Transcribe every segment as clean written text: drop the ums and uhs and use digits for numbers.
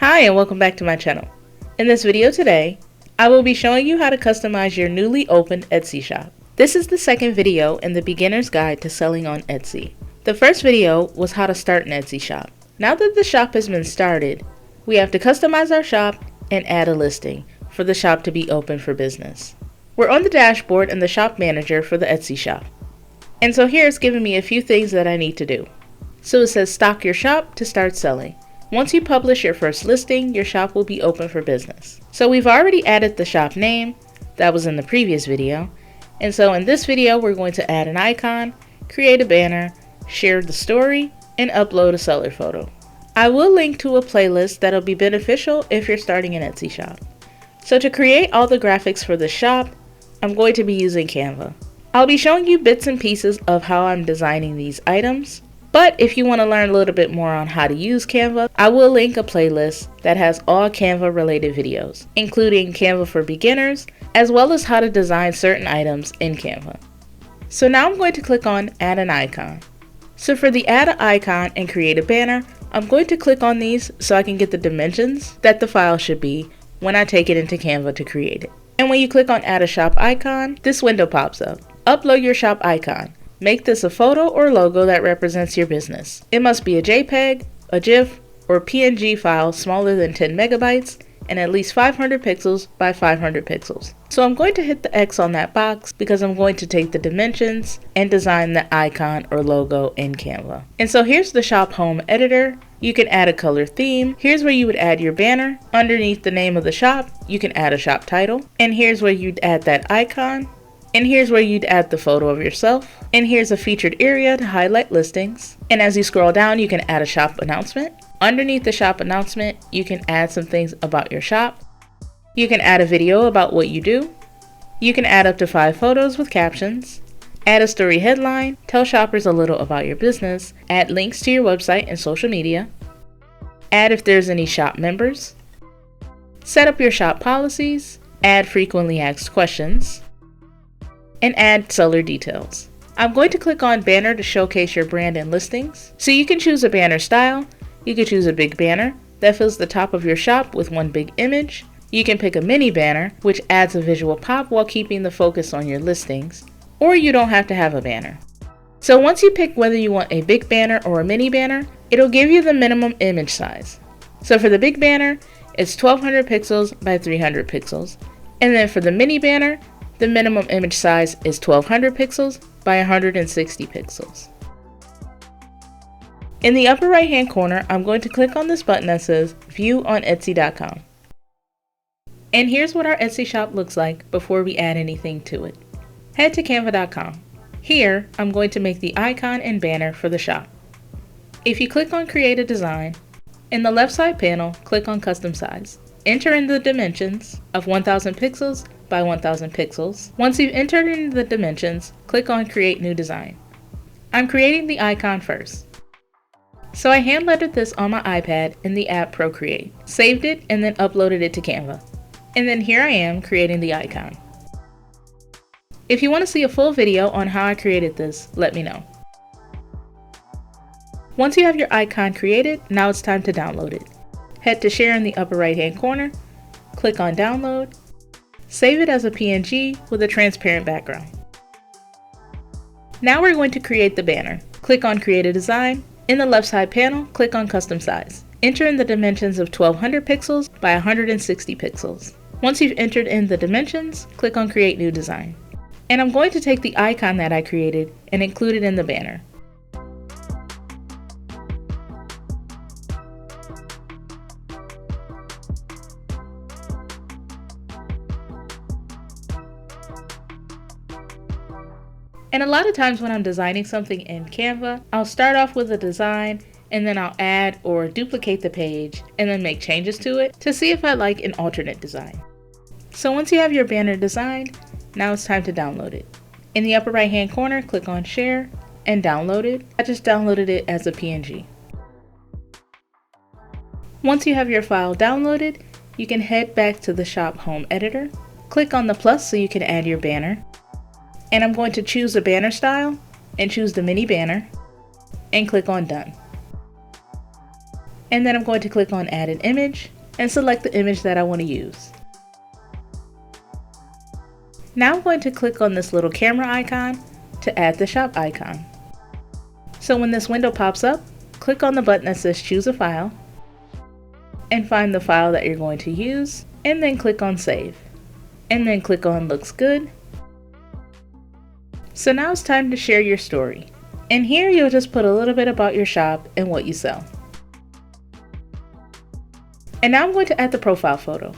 Hi and welcome back to my channel. In this video today, I will be showing you how to customize your newly opened Etsy shop. This is the second video in the beginner's guide to selling on Etsy. The first video was how to start an Etsy shop. Now that the shop has been started, we have to customize our shop and add a listing for the shop to be open for business. We're on the dashboard in the shop manager for the Etsy shop. And so here it's giving me a few things that I need to do. So it says stock your shop to start selling. Once you publish your first listing, your shop will be open for business. So we've already added the shop name, that was in the previous video. And so in this video, we're going to add an icon, create a banner, share the story, and upload a seller photo. I will link to a playlist that'll be beneficial if you're starting an Etsy shop. So to create all the graphics for the shop, I'm going to be using Canva. I'll be showing you bits and pieces of how I'm designing these items. But if you want to learn a little bit more on how to use Canva, I will link a playlist that has all Canva related videos, including Canva for beginners, as well as how to design certain items in Canva. So now I'm going to click on Add an Icon. So for the Add an Icon and Create a Banner, I'm going to click on these so I can get the dimensions that the file should be when I take it into Canva to create it. And when you click on Add a Shop Icon, this window pops up. Upload your shop icon. Make this a photo or logo that represents your business. It must be a JPEG, a GIF, or PNG file smaller than 10 megabytes and at least 500 pixels by 500 pixels. So I'm going to hit the X on that box because I'm going to take the dimensions and design the icon or logo in Canva. And so here's the shop home editor. You can add a color theme. Here's where you would add your banner. Underneath the name of the shop, you can add a shop title. And here's where you'd add that icon. And here's where you'd add the photo of yourself. And here's a featured area to highlight listings. And as you scroll down, you can add a shop announcement. Underneath the shop announcement, you can add some things about your shop. You can add a video about what you do. You can add up to 5 photos with captions. Add a story headline, tell shoppers a little about your business, add links to your website and social media. Add if there's any shop members. Set up your shop policies. Add frequently asked questions. And add seller details. I'm going to click on banner to showcase your brand and listings. So you can choose a banner style. You can choose a big banner that fills the top of your shop with one big image. You can pick a mini banner, which adds a visual pop while keeping the focus on your listings. Or you don't have to have a banner. So once you pick whether you want a big banner or a mini banner, it'll give you the minimum image size. So for the big banner, it's 1200 pixels by 300 pixels. And then for the mini banner, the minimum image size is 1200 pixels by 160 pixels. In the upper right hand corner, I'm going to click on this button that says View on Etsy.com. And here's what our Etsy shop looks like before we add anything to it. Head to canva.com. Here, I'm going to make the icon and banner for the shop. If you click on Create a Design, in the left side panel, click on Custom Size. Enter in the dimensions of 1000 pixels by 1000 pixels. Once you've entered in the dimensions, click on Create New Design. I'm creating the icon first. So I hand lettered this on my iPad in the app Procreate, saved it, and then uploaded it to Canva. And then here I am creating the icon. If you want to see a full video on how I created this, let me know. Once you have your icon created, now it's time to download it. Head to Share in the upper right hand corner, click on Download, save it as a PNG with a transparent background. Now we're going to create the banner. Click on Create a Design. In the left side panel, click on Custom Size. Enter in the dimensions of 1200 pixels by 160 pixels. Once you've entered in the dimensions, click on Create New Design. And I'm going to take the icon that I created and include it in the banner. And a lot of times when I'm designing something in Canva, I'll start off with a design and then I'll add or duplicate the page and then make changes to it to see if I like an alternate design. So once you have your banner designed, now it's time to download it. In the upper right hand corner, click on Share and Download it. I just downloaded it as a PNG. Once you have your file downloaded, you can head back to the shop home editor. Click on the plus so you can add your banner. And I'm going to choose a banner style and choose the mini banner and click on Done. And then I'm going to click on Add an Image and select the image that I want to use. Now I'm going to click on this little camera icon to add the shop icon. So when this window pops up, click on the button that says Choose a File and find the file that you're going to use, and then click on Save. And then click on Looks Good. So now it's time to share your story. And here you'll just put a little bit about your shop and what you sell. And now I'm going to add the profile photo.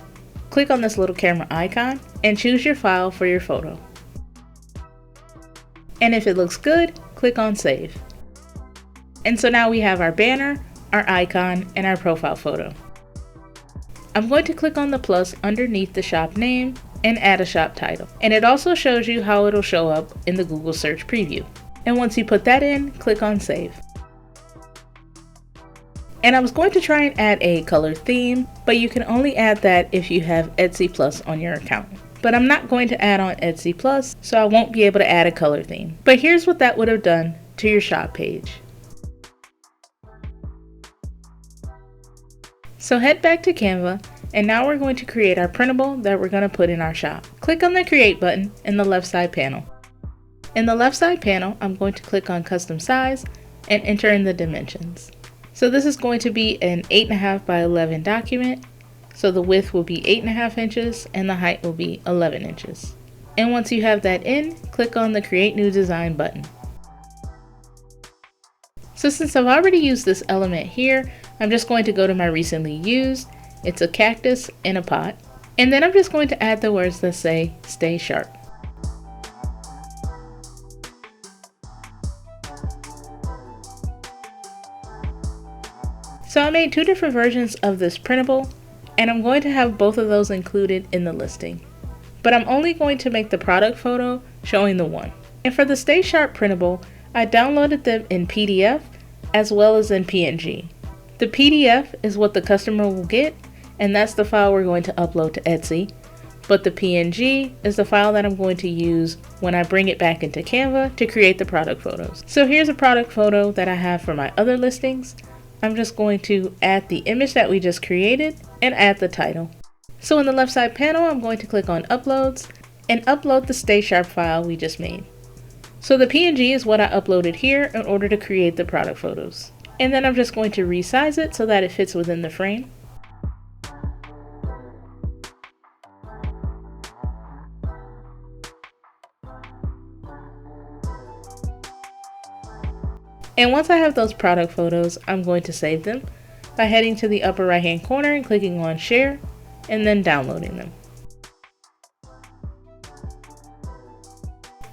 Click on this little camera icon and choose your file for your photo. And if it looks good, click on Save. And so now we have our banner, our icon, and our profile photo. I'm going to click on the plus underneath the shop name and add a shop title. And it also shows you how it'll show up in the Google search preview. And once you put that in, click on Save. And I was going to try and add a color theme, but you can only add that if you have Etsy Plus on your account. But I'm not going to add on Etsy Plus, so I won't be able to add a color theme. But here's what that would have done to your shop page. So head back to Canva, and now we're going to create our printable that we're going to put in our shop. Click on the Create button in the left side panel. In the left side panel, I'm going to click on Custom Size and enter in the dimensions. So this is going to be an 8.5 by 11 document. So the width will be 8.5 inches and the height will be 11 inches. And once you have that in, click on the Create New Design button. So since I've already used this element here, I'm just going to go to my recently used. It's a cactus in a pot. And then I'm just going to add the words that say Stay Sharp. So I made two different versions of this printable, and I'm going to have both of those included in the listing. But I'm only going to make the product photo showing the one. And for the Stay Sharp printable, I downloaded them in PDF as well as in PNG. The PDF is what the customer will get, and that's the file we're going to upload to Etsy. But the PNG is the file that I'm going to use when I bring it back into Canva to create the product photos. So here's a product photo that I have for my other listings. I'm just going to add the image that we just created and add the title. So in the left side panel, I'm going to click on Uploads and upload the Stay Sharp file we just made. So the PNG is what I uploaded here in order to create the product photos. And then I'm just going to resize it so that it fits within the frame. And once I have those product photos, I'm going to save them by heading to the upper right hand corner and clicking on Share, and then downloading them.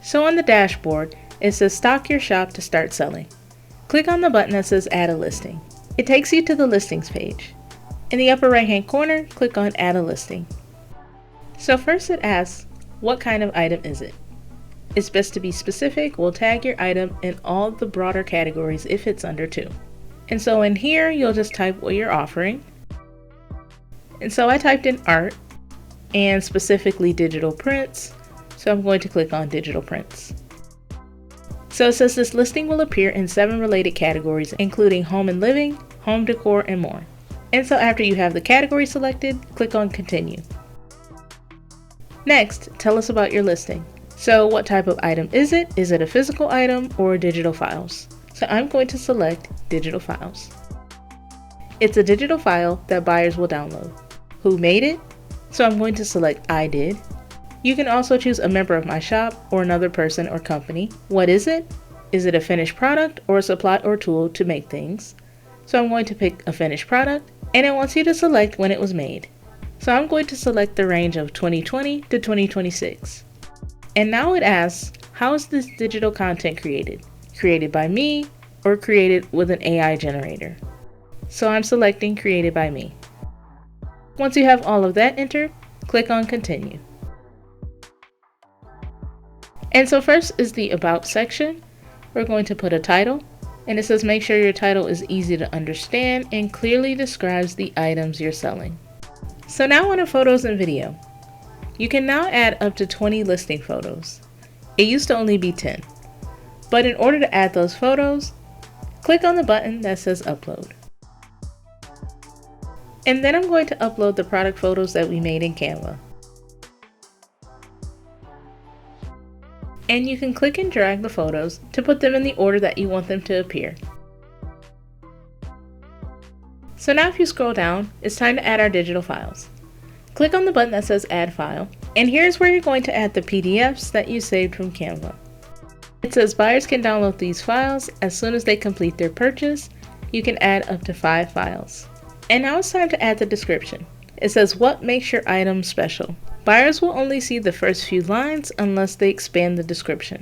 So on the dashboard, it says Stock Your Shop to start selling. Click on the button that says Add a Listing. It takes you to the listings page. In the upper right hand corner, click on Add a Listing. So first it asks, what kind of item is it? It's best to be specific. We'll tag your item in all the broader categories if it's under 2. And so in here, you'll just type what you're offering. And so I typed in art and specifically digital prints. So I'm going to click on digital prints. So it says this listing will appear in 7 related categories, including home and living, home decor, and more. And so after you have the category selected, click on continue. Next, tell us about your listing. So what type of item is it? Is it a physical item or digital files? So I'm going to select digital files. It's a digital file that buyers will download. Who made it? So I'm going to select I did. You can also choose a member of my shop or another person or company. What is it? Is it a finished product or a supply or tool to make things? So I'm going to pick a finished product, and it wants you to select when it was made. So I'm going to select the range of 2020 to 2026. And now it asks, how is this digital content created? Created by me or created with an AI generator? So I'm selecting created by me. Once you have all of that entered, click on continue. And so first is the about section. We're going to put a title, and it says make sure your title is easy to understand and clearly describes the items you're selling. So now on to photos and video. You can now add up to 20 listing photos. It used to only be 10. But in order to add those photos, click on the button that says upload. And then I'm going to upload the product photos that we made in Canva. And you can click and drag the photos to put them in the order that you want them to appear. So now if you scroll down, it's time to add our digital files. Click on the button that says Add File, and here's where you're going to add the PDFs that you saved from Canva. It says buyers can download these files as soon as they complete their purchase. You can add up to 5 files. And now it's time to add the description. It says what makes your item special. Buyers will only see the first few lines unless they expand the description.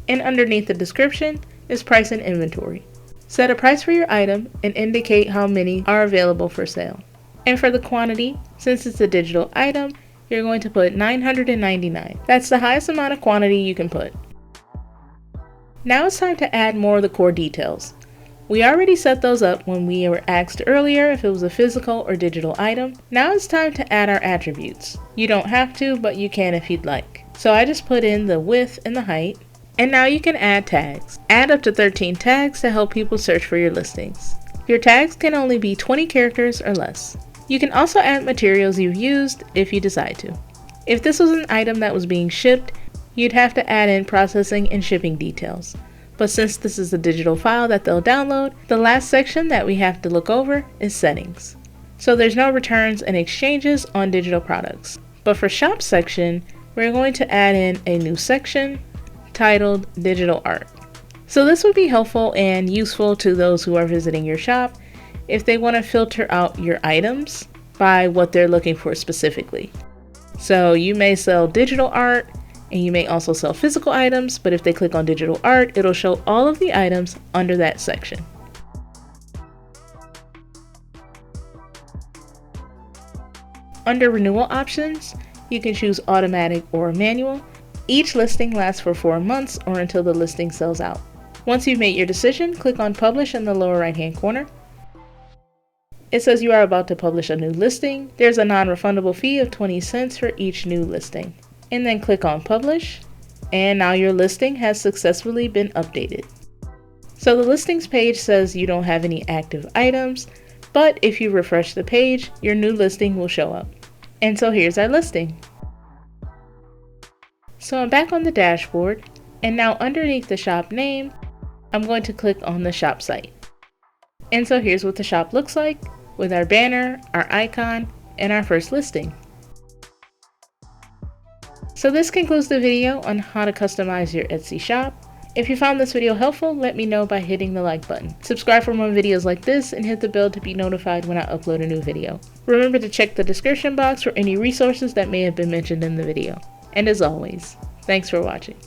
And underneath the description is price and inventory. Set a price for your item and indicate how many are available for sale. And for the quantity, since it's a digital item, you're going to put 999. That's the highest amount of quantity you can put. Now it's time to add more of the core details. We already set those up when we were asked earlier if it was a physical or digital item. Now it's time to add our attributes. You don't have to, but you can if you'd like. So I just put in the width and the height. And now you can add tags. Add up to 13 tags to help people search for your listings. Your tags can only be 20 characters or less. You can also add materials you've used if you decide to. If this was an item that was being shipped, you'd have to add in processing and shipping details. But since this is a digital file that they'll download, the last section that we have to look over is settings. So there's no returns and exchanges on digital products. But for shop section, we're going to add in a new section titled Digital Art. So this would be helpful and useful to those who are visiting your shop if they want to filter out your items by what they're looking for specifically. So you may sell digital art and you may also sell physical items, but if they click on digital art, it'll show all of the items under that section. Under renewal options, you can choose automatic or manual. Each listing lasts for 4 months or until the listing sells out. Once you've made your decision, click on Publish in the lower right hand corner. It says you are about to publish a new listing. There's a non-refundable fee of 20 cents for each new listing. And then click on Publish, and now your listing has successfully been updated. So the listings page says you don't have any active items, but if you refresh the page, your new listing will show up. And so here's our listing. So I'm back on the dashboard, and now underneath the shop name, I'm going to click on the shop site. And so here's what the shop looks like with our banner, our icon, and our first listing. So this concludes the video on how to customize your Etsy shop. If you found this video helpful, let me know by hitting the like button. Subscribe for more videos like this and hit the bell to be notified when I upload a new video. Remember to check the description box for any resources that may have been mentioned in the video. And as always, thanks for watching.